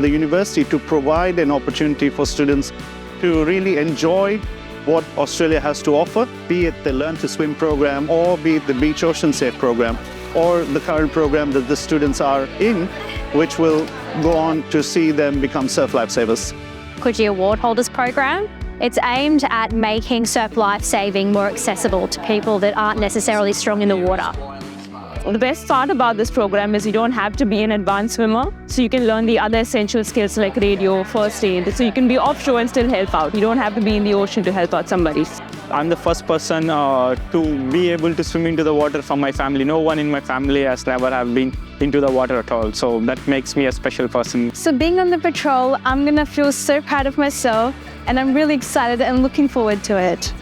the university to provide an opportunity for students to really enjoy what Australia has to offer, be it the Learn to Swim program or be it the Beach Ocean Safe program or the current program that the students are in, which will go on to see them become surf lifesavers. Coogee Award Holders Program. It's aimed at making surf lifesaving more accessible to people that aren't necessarily strong in the water. The best part about this program is you don't have to be an advanced swimmer, so you can learn the other essential skills like radio, first aid, so you can be offshore and still help out. You don't have to be in the ocean to help out somebody. I'm the first person to be able to swim into the water from my family. No one in my family has never have been into the water at all, so that makes me a special person. So being on the patrol, I'm gonna feel so proud of myself, and I'm really excited and looking forward to it.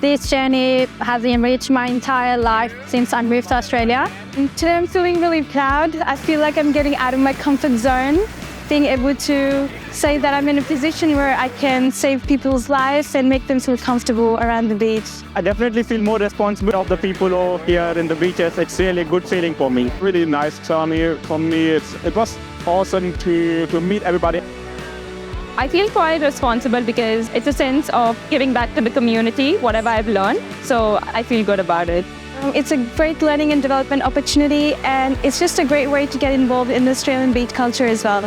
This journey has enriched my entire life since I moved to Australia. And today I'm feeling really proud. I feel like I'm getting out of my comfort zone, being able to say that I'm in a position where I can save people's lives and make them feel comfortable around the beach. I definitely feel more responsible of the people over here in the beaches. It's really a good feeling for me. Really nice journey for me. It was awesome to meet everybody. I feel quite responsible because it's a sense of giving back to the community, whatever I've learned, so I feel good about it. It's a great learning and development opportunity, and it's just a great way to get involved in the Australian beach culture as well.